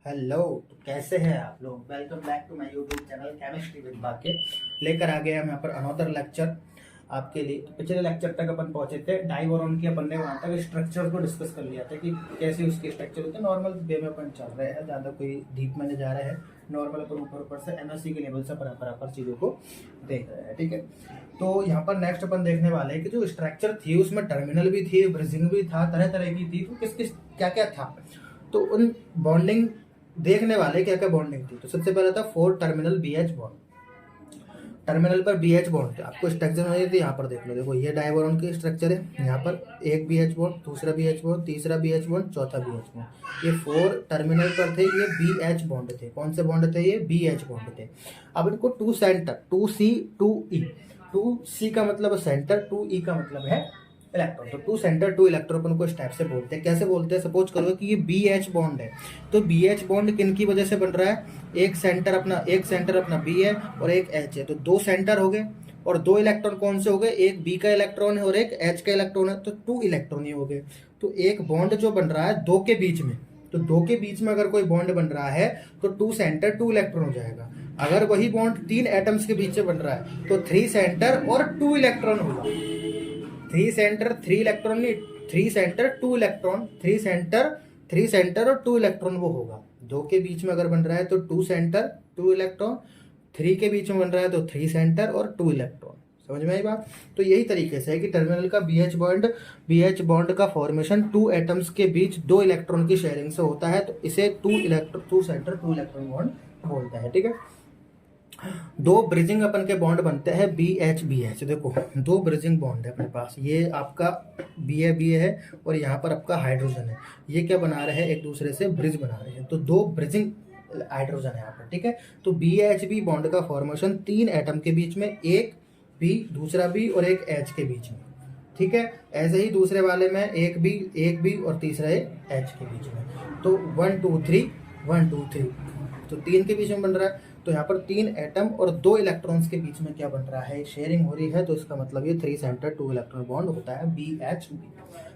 Hello. तो कैसे हैं आप लोग? Welcome back to my YouTube channel chemistry with Bake. लेकर आ गए हम यहाँ पर अनदर लेक्चर आपके लिए। तो पिछले लेक्चर तक अपन पहुंचे थे डाइबोरॉन की। अपन ने वहाँ तक स्ट्रक्चर को डिस्कस कर लिया था कि कैसे उसके स्ट्रक्चर होते हैं। नॉर्मल वे में अपन चल रहे हैं, ज़्यादा कोई डीप में नहीं जा रहे हैं। नॉर्मल अपन ऊपर ऊपर से एमएससी के लेवल से बराबर चीज़ों को देख रहे हैं, ठीक है। तो यहाँ पर नेक्स्ट अपन देखने वाले हैं कि जो स्ट्रक्चर थी उसमें टर्मिनल भी थी, ब्रिजिंग भी था, तरह तरह की थी। तो किस किस क्या क्या था, तो उन बॉन्डिंग देखने वाले क्या क्या बॉन्डिंग थी। तो सबसे पहला था 4 टर्मिनल BH बॉन्ड। टर्मिनल पर BH बॉन्ड थे। आपको स्ट्रक्चर में यहाँ पर देख लो, देखो ये डाइबोरॉन की स्ट्रक्चर है। यहाँ पर एक BH बॉन्ड, दूसरा BH बॉन्ड, तीसरा BH बॉन्ड, चौथा BH बॉन्ड। ये 4 टर्मिनल पर थे, ये BH बॉन्ड थे। कौन से बॉन्ड थे? ये BH बॉन्ड थे। अब इनको 2 सेंटर, 2C 2E, 2C का मतलब सेंटर, 2E का मतलब है इलेक्ट्रॉन। तो 2 सेंटर 2 इलेक्ट्रॉन अपन को इस टाइप से बोलते हैं। कैसे बोलते हैं? सपोज करो कि ये BH बॉन्ड है, तो BH बॉन्ड किन की वजह से बन रहा है? एक सेंटर अपना B है और एक H है, तो 2 सेंटर हो गए। और 2 इलेक्ट्रॉन कौन से हो गए? एक B का इलेक्ट्रॉन है और एक H का इलेक्ट्रॉन है, तो 2 इलेक्ट्रॉन ही हो गए। तो एक बॉन्ड जो बन रहा है 2 के बीच में, तो 2 के बीच में अगर कोई बॉन्ड बन रहा है तो 2 सेंटर 2 इलेक्ट्रॉन हो जाएगा। अगर वही बॉन्ड 3 एटम्स के बीच में बन रहा है तो 3 सेंटर और 2 इलेक्ट्रॉन होगा। 3 सेंटर 3 इलेक्ट्रॉन नहीं, 3 सेंटर 2 इलेक्ट्रॉन, 3 सेंटर और 2 इलेक्ट्रॉन वो होगा। 2 के बीच में अगर बन रहा है तो 2 सेंटर 2 इलेक्ट्रॉन, 3 के बीच में बन रहा है तो 3 सेंटर और 2 इलेक्ट्रॉन। समझ में आई बात? तो यही तरीके से है कि टर्मिनल का BH बॉन्ड का फॉर्मेशन 2 एटम्स के बीच 2 इलेक्ट्रॉन की शेयरिंग से होता है, तो इसे 2 सेंटर 2 इलेक्ट्रॉन बॉन्ड बोलता है, ठीक है। 2 ब्रिजिंग अपन के बॉन्ड बनते हैं BH देखो 2 ब्रिजिंग बॉन्ड है अपने पास। ये आपका BA है और यहाँ पर आपका हाइड्रोजन है। ये क्या बना रहे हैं? एक दूसरे से ब्रिज बना रहे हैं, तो 2 ब्रिजिंग हाइड्रोजन है यहाँ पर, ठीक है। तो BHB बॉन्ड का फॉर्मेशन 3 एटम के बीच में, एक B, दूसरा B और एक H के बीच में, ठीक है। ऐसे ही दूसरे वाले में एक B और तीसरा एक H के बीच में। तो 1 2 3 1 2 3, तो 3 के बीच में बन रहा है। तो यहाँ पर 3 एटम और 2 इलेक्ट्रॉन्स के बीच में क्या बन रहा है? शेयरिंग हो रही है। तो इसका मतलब ये 3 सेंटर 2 इलेक्ट्रॉन बॉन्ड होता है BHB,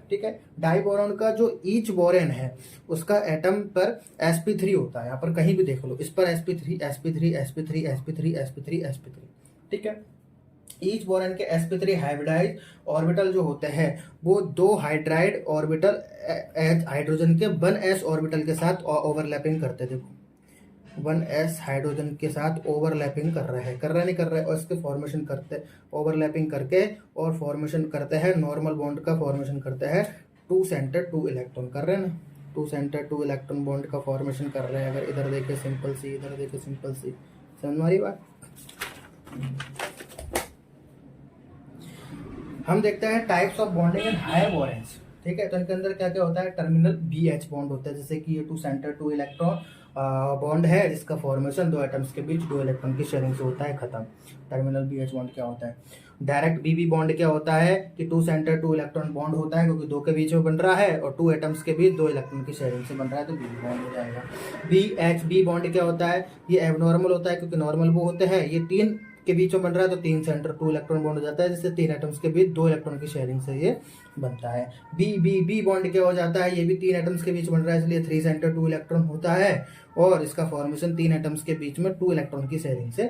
ठीक है। डाइबोरॉन का जो ईच बोरेन है उसका एटम पर sp3 होता है। यहाँ पर कहीं भी देख लो, इस पर sp3, ठीक है। ईच बोरेन के sp3 हाइब्रिडाइज ऑर्बिटल जो होते हैं वो 2 हाइड्राइड ऑर्बिटल हाइड्रोजन के 1s ऑर्बिटल के साथ ओवरलैपिंग करते थे। 1s हाइड्रोजन के साथ ओवरलैपिंग कर रहे नहीं कर रहे, और इसके फॉर्मेशन करते ओवरलैपिंग करके और फॉर्मेशन करते हैं नॉर्मल बॉन्ड का फॉर्मेशन करते हैं 2 सेंटर 2 इलेक्ट्रॉन कर रहे हैं ना। 2 सेंटर 2 इलेक्ट्रॉन बॉन्ड का फॉर्मेशन कर रहे हैं। अगर इधर देखे सिंपल सी, इधर देखे सिंपल सी, समझ में आ रही बात? हम देखते हैं types of bonding in higher boranes, ठीक है। तो इनके अंदर क्या क्या होता है? टर्मिनल BH बॉन्ड होता है, जैसे कि ये 2 सेंटर 2 इलेक्ट्रॉन बॉन्ड है जिसका फॉर्मेशन 2 एटम्स के बीच 2 इलेक्ट्रॉन की शेयरिंग से होता है, खत्म। टर्मिनल BH बॉन्ड क्या होता है? डायरेक्ट BB बॉन्ड क्या होता है कि 2 सेंटर 2 इलेक्ट्रॉन बॉन्ड होता है, क्योंकि 2 के बीच में बन रहा है और 2 एटम्स के बीच 2 इलेक्ट्रॉन की शेयरिंग से बन रहा है, तो BB बॉन्ड हो जाएगा। BHB बॉन्ड क्या होता है? ये एबनॉर्मल होता है, क्योंकि नॉर्मल वो होते हैं, ये 3 के बीच में बन रहा है तो 3 सेंटर 2 इलेक्ट्रॉन बॉन्ड हो जाता है, जिससे 3 एटम्स के बीच 2 इलेक्ट्रॉन की शेयरिंग से ये बनता है। BB बॉन्ड क्या हो जाता है? ये भी 3 एटम्स के बीच बन रहा है, इसलिए 3 सेंटर 2 इलेक्ट्रॉन होता है और इसका फॉर्मेशन 3 एटम्स के बीच में 2 इलेक्ट्रॉन की शेयरिंग से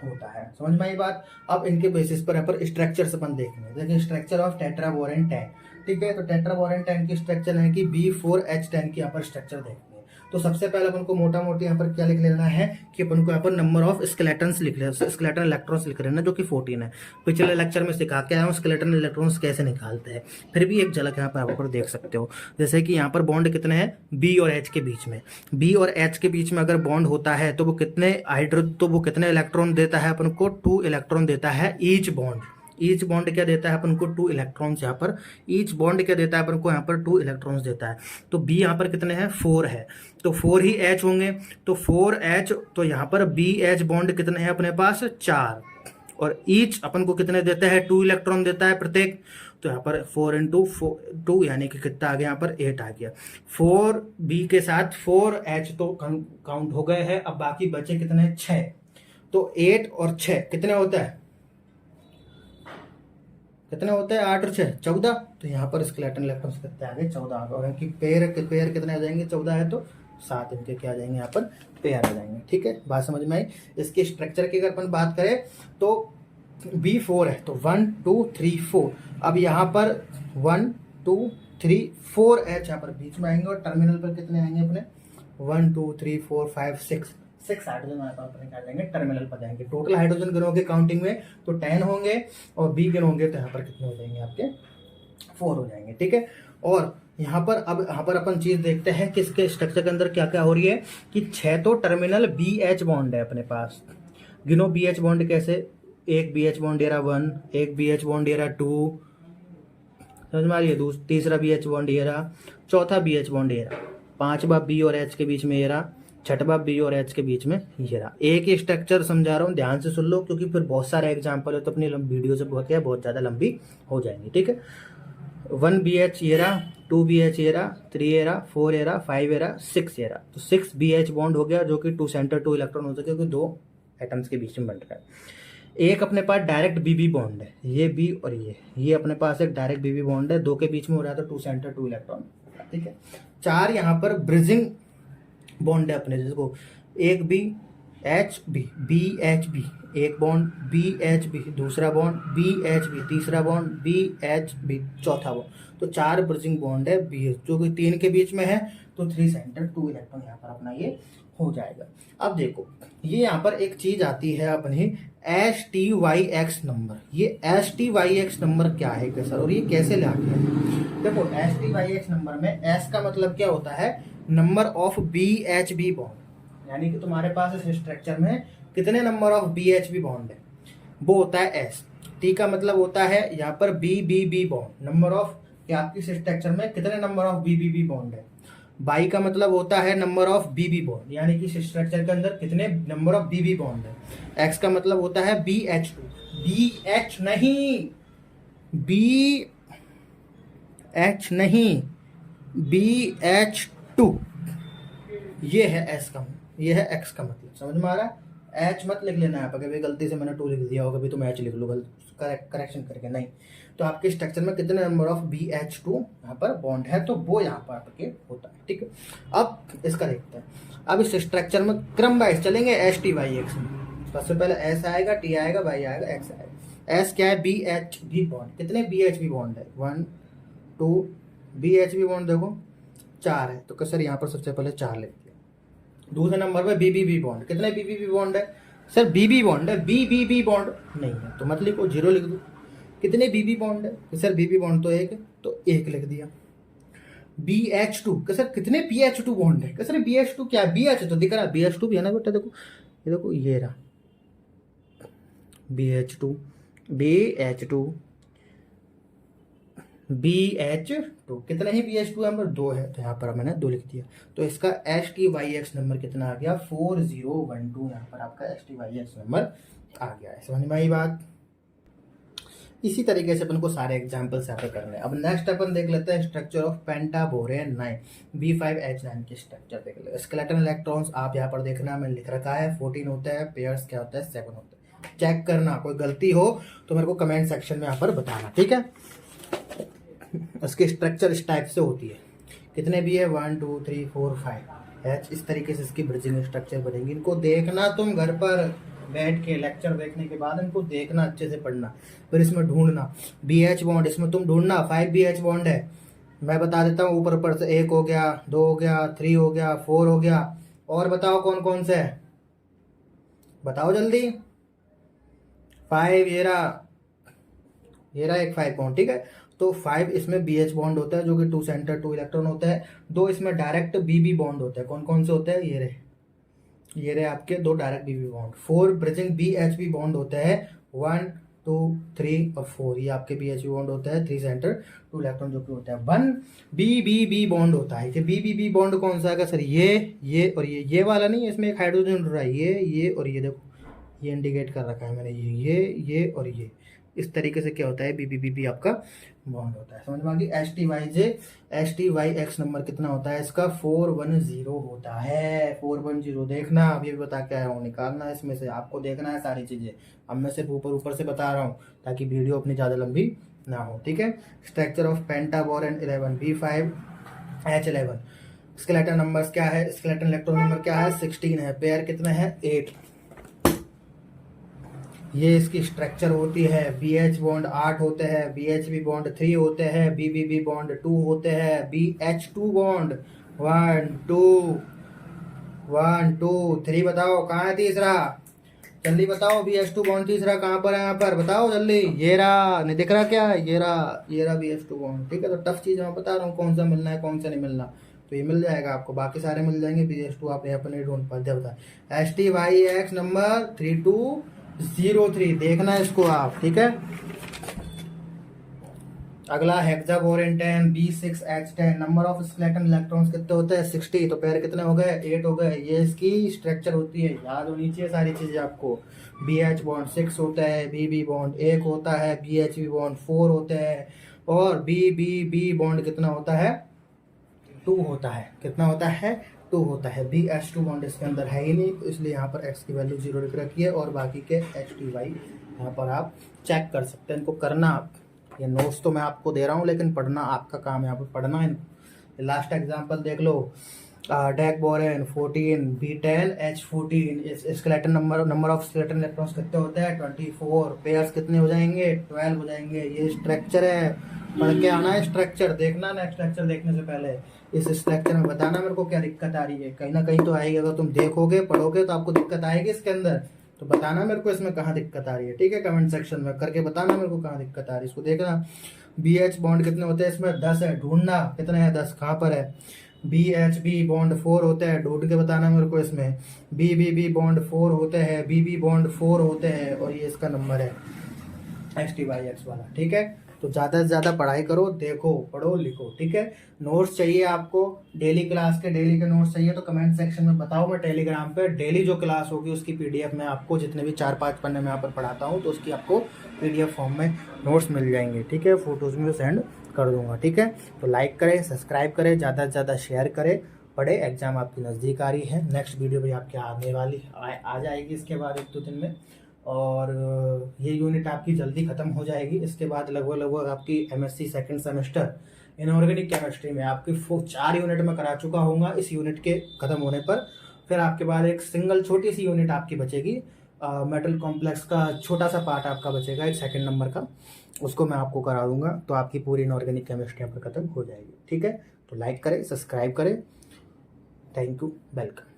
होता है। समझ में आई बात? अब इनके बेसिस पर अपन स्ट्रक्चर अपन देखेंगे। देखिए स्ट्रक्चर ऑफ टेट्राबोरेन 10, ठीक है। तो टेट्राबोरेन 10 की स्ट्रक्चर है कि B4H10 की यहाँ पर स्ट्रक्चर देखेंगे। तो सबसे पहले अपन को मोटा मोटी यहाँ पर क्या लिख लेना है कि अपन को यहाँ पर नंबर ऑफ स्केलेटन्स लिख लेना, स्केलेटन इलेक्ट्रॉन्स लिख लेना, जो कि 14 है। पिछले लेक्चर में सिखा के आया हूँ स्केलेटन इलेक्ट्रॉन्स कैसे निकालते हैं, फिर भी एक झलक यहाँ पर आप देख सकते हो। जैसे कि यहाँ पर बॉन्ड कितने हैं? B और H के बीच में, B और H के बीच में अगर बॉन्ड होता है तो वो कितने इलेक्ट्रॉन देता है अपन को? 2 इलेक्ट्रॉन देता है ईच बॉन्ड। ईच बॉन्ड क्या देता है अपन को? 2 इलेक्ट्रॉन्स। यहाँ पर ईच बॉन्ड क्या देता है अपन को? यहाँ पर 2 इलेक्ट्रॉन्स देता है। तो B यहाँ पर कितने हैं? 4 है, तो 4 ही H होंगे, तो 4H। तो यहाँ पर BH बॉन्ड कितने हैं अपने पास? 4, और ईच अपन को कितने देता है? 2 इलेक्ट्रॉन देता है प्रत्येक। तो यहाँ पर 4 इंटू 2 यानी कि कितना आ गया? यहाँ पर 8 आ गया। 4B के साथ 4H तो काउंट हो गए हैं, अब बाकी बचे कितने? 6। तो 8 और 6 कितने होता है? 8 और 6 14। तो यहाँ पर स्केलेटन इलेक्ट्रॉन्स कितने आ गए? 14 आ गए। और इनकी पेयर कितने आ जाएंगे? 14 है तो सात इनके क्या आ जाएंगे यहाँ पर पेयर आ जाएंगे। ठीक है, बात समझ में आई। इसके स्ट्रक्चर की अगर अपन बात करें तो B4 है तो 1 2 3 4। अब यहाँ पर 1 2 3 4 H यहाँ पर बीच में आएंगे और टर्मिनल पर कितने आएंगे अपने 1 2 3 4 5 6 हाइड्रोजन यहाँ पर अपने क्या जाएंगे टर्मिनल पर जाएंगे। टोटल हाइड्रोजन गिनोगे काउंटिंग में तो 10 होंगे और B गिनोगे तो यहाँ पर कितने हो जाएंगे आपके 4 हो जाएंगे। ठीक है, और यहाँ पर अब यहाँ पर अपन चीज देखते हैं कि इसके स्ट्रक्चर के अंदर क्या क्या हो रही है कि 6 तो टर्मिनल BH बॉन्ड है अपने पास। गिनो BH बॉन्ड कैसे, एक BH बॉन्ड ये रहा 1, एक BH बॉन्ड ये रहा 2, समझ में आ रही है, तीसरा BH बॉन्ड ये रहा, चौथा BH बॉन्ड ये रहा, पांचवा B और H के बीच में ये रहा, छठवा B और H के बीच में ये रहा। एक ही स्ट्रक्चर समझा रहा हूँ, ध्यान से सुन लो क्योंकि फिर बहुत सारे एग्जाम्पल है तो अपनी वीडियो से बहुत ज़्यादा लंबी हो जाएंगी। ठीक है, 1 BH ये रहा, 2 BH ये रहा, 3 ये रहा, 4 ये रहा, 5 ये रहा, 6 ये रहा, तो 6 BH बॉन्ड हो गया जो कि 2 सेंटर 2 इलेक्ट्रॉन हो सके क्योंकि 2 एटम्स के बीच में बन रहा है। एक अपने पास डायरेक्ट BB बॉन्ड है, ये B और ये अपने पास एक डायरेक्ट BB बॉन्ड है, 2 के बीच में हो रहा है तो 2 सेंटर 2 इलेक्ट्रॉन। ठीक है, 4 यहाँ पर ब्रिजिंग बॉन्ड है अपने, जिसको एक BHB BHB एक बॉन्ड, BHB दूसरा बॉन्ड, BHB तीसरा बॉन्ड, BHB चौथा बॉन्ड, तो 4 ब्रिजिंग बॉन्ड है BH जो कि 3 के बीच में है तो 3 सेंटर 2 इलेक्ट्रॉन यहाँ पर अपना ये हो जाएगा। अब देखो ये यहाँ पर एक चीज आती है अपनी STYX नंबर। ये STYX नंबर क्या है कि सर और ये कैसे ला दिया? देखो STYX नंबर में S का मतलब क्या होता है, नंबर ऑफ BHB बॉन्ड, यानी कि तुम्हारे पास इस स्ट्रक्चर में कितने नंबर ऑफ BHB बॉन्ड है वो होता है S। T का मतलब होता है यहाँ पर BBB बॉन्ड, नंबर ऑफ कि आपकी स्ट्रक्चर में कितने नंबर ऑफ BBB बॉन्ड है। बाई का मतलब होता है नंबर ऑफ BB बॉन्ड, यानी कि स्ट्रक्चर के अंदर कितने नंबर ऑफ BB बॉन्ड है। X का मतलब होता है BH2, BH नहीं BH नहीं BH2, ये है S का, ये है X का मतलब, समझ में आ रहा है। H मत लिख लेना है, कभी गलती से मैंने 2 लिख दिया होगा, कभी तुम H लिख लो करेक्शन करके, नहीं। तो आपके स्ट्रक्चर में कितने नंबर ऑफ BH2 यहाँ पर बॉन्ड है तो वो यहाँ पर आपके होता है। ठीक है, अब इसका देखते हैं। अब इस स्ट्रक्चर में क्रम वाइज चलेंगे STYX में। सबसे पहले S आएगा, T आएगा, Y आएगा, X आएगा। S क्या है, BHB बॉन्ड, कितने BHB बॉन्ड है 1 2, BHB बॉन्ड देखो 4 है तो सर यहाँ पर सबसे पहले 4 लिख दिया। दूसरे नंबर पर BBB बॉन्ड, कितने BBB बॉन्ड है सर, BB बॉन्ड है, BBB बॉन्ड नहीं है तो मत लिखो, 0 लिख दो। कितने BB बॉन्ड है कि सर BB बॉन्ड तो एक है तो 1 लिख दिया। BH2 कि सर कितने BH2 बॉन्ड है कि सर BH2 क्या है, BH तो दिख रहा है, BH2 भी है ना बेटा, देखो ये देखो ये रहा BH2 BH2 कितने ही BH2 यहाँ पर 2 है तो यहाँ पर मैंने 2 लिख दिया। तो इसका STYX नंबर कितना आ गया 4012, यहाँ पर आपका STYX नंबर आ गया है। समझ में आई बात। इसी तरीके से अपन को सारे एग्जाम्पल्स यहाँ पे करने हैं। अब नेक्स्ट अपन देख लेते हैं स्ट्रक्चर ऑफ पेंटाबोरेन 9 B5H9 के स्ट्रक्चर देख लेते हैं। स्केलेटन इलेक्ट्रॉन्स आप यहाँ पर देखना, मैंने लिख रखा है 14 होता है, पेयर्स क्या होता है 7 होता है। चेक करना, कोई गलती हो तो मेरे को कमेंट सेक्शन में यहाँ पर बताना, ठीक है। उसकी स्ट्रक्चर इस टाइप से होती है, कितने भी है 1 2 3 4 5 H, इस तरीके से इसकी ब्रिजिंग स्ट्रक्चर बनेगी। इनको देखना तुम घर पर बैठ के, लेक्चर देखने के बाद इनको देखना, अच्छे से पढ़ना, फिर इसमें ढूंढना BH बॉन्ड, इसमें तुम ढूंढना 5 BH बॉन्ड है, मैं बता देता हूँ। ऊपर ऊपर से 1 हो गया, 2 हो गया, 3 हो गया, 4 हो गया, और बताओ कौन कौन से है, बताओ जल्दी। 5 ये रहा एक 5 बॉन्ड, ठीक है। तो 5 इसमें BH बॉन्ड होता है जो कि 2 सेंटर 2 इलेक्ट्रॉन होता है। 2 इसमें डायरेक्ट BB बॉन्ड होता है, कौन कौन से होते हैं, ये रहे आपके 2 direct BB bond. 4 bridging BHB bond होता है 1 2 3 और 4, ये आपके BHB बॉन्ड होता है 3 सेंटर 2 इलेक्ट्रॉन जो कि होता है। 1 BBB बॉन्ड होता है। BBB बॉन्ड कौन सा है सर, ये और ये वाला नहीं है, इसमें एक हाइड्रोजन जुड़ रहा है, ये और ये, देखो ये इंडिकेट कर रखा है मैंने, ये और ये, इस तरीके से क्या होता है BBB आपका बॉन्ड होता है। समझ में आ गई। STYX नंबर कितना होता है इसका 410 होता है। 410 देखना, अभी भी बता के आया हूँ, निकालना है इसमें से, आपको देखना है सारी चीजें। अब मैं सिर्फ ऊपर से बता रहा हूँ ताकि वीडियो अपनी ज्यादा लंबी ना हो, ठीक है। Structure of pentaborane 11 B5H11, skeleton number क्या है, स्केलेटन इलेक्ट्रॉन नंबर क्या है 16 है, पेयर कितने हैं 8। ये इसकी स्ट्रक्चर होती है, BH बॉन्ड 8 होते हैं, BHB बॉन्ड 3 होते हैं, BBB बॉन्ड 2 होते हैं, BH2 बॉन्ड 1 2 1 2 3 बताओ कहाँ है तीसरा, जल्दी बताओ BH2 बॉन्ड तीसरा कहाँ पर है, यहाँ पर बताओ जल्दी, ये रहा, नहीं दिख रहा क्या, ये रहा BH2 बॉन्ड। ठीक है, तो टफ चीज़ मैं बता रहा हूँ कौन सा मिलना है कौन सा नहीं मिलना, तो ये मिल जाएगा आपको, बाकी सारे मिल जाएंगे, BH2 आप यहाँ पर नहीं ढूंढ पाते। बता STYX नंबर 3203 देखना है इसको आप। ठीक है, अगला हेक्सागोरेन 10 B6H10 number of skeleton electrons कितने होते हैं 60, तो पेयर कितने हो गए 8 हो गए। ये इसकी स्ट्रक्चर होती है, याद होनी चाहिए सारी चीजें आपको। BH बॉन्ड 6 होता है, BB बॉन्ड 1 होता है, BHB बॉन्ड 4 होते हैं, और BBB बॉन्ड कितना होता है 2 होता है। कितना होता है 2 होता है। BH2 बॉन्ड इसके अंदर है ही नहीं, तो इसलिए यहाँ पर X की वैल्यू 0 लिख रखी है, और बाकी के HTY यहाँ पर आप चेक कर सकते हैं। इनको करना आप, ये नोट्स तो मैं आपको दे रहा हूँ लेकिन पढ़ना आपका काम है, यहाँ पर पढ़ना है। लास्ट एग्जांपल देख लो, decaborane 14 B10 H14, skeleton number of skeleton electrons कितने होते हैं 24, पेयर्स कितने हो जाएंगे 12 हो जाएंगे। ये स्ट्रक्चर है, पढ़ के आना है स्ट्रक्चर, देखना ना स्ट्रक्चर देखने से पहले इस स्ट्रक्चर में बताना मेरे को क्या दिक्कत आ रही है, कहीं ना कहीं तो आएगी। अगर तुम देखोगे पढ़ोगे तो आपको दिक्कत आएगी इसके अंदर, तो बताना मेरे को इसमें कहाँ दिक्कत आ रही है। ठीक है, कमेंट सेक्शन में करके बताना मेरे को कहाँ दिक्कत आ रही है, इसको देखना। BH बॉन्ड कितने होते हैं इसमें 10 है, ढूंढना कितने हैं 10 कहाँ पर है। BHB बॉन्ड 4 होते हैं, ढूंढ के बताना मेरे को इसमें। BBB बॉन्ड 4 होते हैं, BB बॉन्ड 4 होते हैं, और ये इसका नंबर है STYX वाला। ठीक है, तो ज़्यादा से ज़्यादा पढ़ाई करो, देखो पढ़ो लिखो। ठीक है, नोट्स चाहिए आपको डेली क्लास के, डेली के नोट्स चाहिए तो कमेंट सेक्शन में बताओ, मैं टेलीग्राम पे डेली जो क्लास होगी उसकी PDF में आपको, जितने भी 4-5 पन्ने में यहाँ पर पढ़ाता हूँ, तो उसकी आपको PDF फॉर्म में नोट्स मिल जाएंगे। ठीक है, फोटोज़ में सेंड कर दूंगा। ठीक है, तो लाइक करें, सब्सक्राइब करें, ज़्यादा से ज़्यादा शेयर करें, पढ़े। एग्जाम आपकी नज़दीक आ रही है, नेक्स्ट वीडियो भी आपके आने वाली आ जाएगी इसके बाद 1-2 दिन में, और ये यूनिट आपकी जल्दी ख़त्म हो जाएगी। इसके बाद लगभग आपकी MSc second semester inorganic chemistry में आपकी 4 यूनिट में करा चुका हूँगा। इस यूनिट के ख़त्म होने पर फिर आपके बाद एक सिंगल छोटी सी यूनिट आपकी बचेगी, मेटल कॉम्प्लेक्स का छोटा सा पार्ट आपका बचेगा, एक 2nd नंबर का, उसको मैं आपको करा दूंगा, तो आपकी पूरी इनऑर्गेनिक केमिस्ट्री यहाँ पर ख़त्म हो जाएगी। ठीक है, तो लाइक करें, सब्सक्राइब करें, थैंक यू, वेलकम।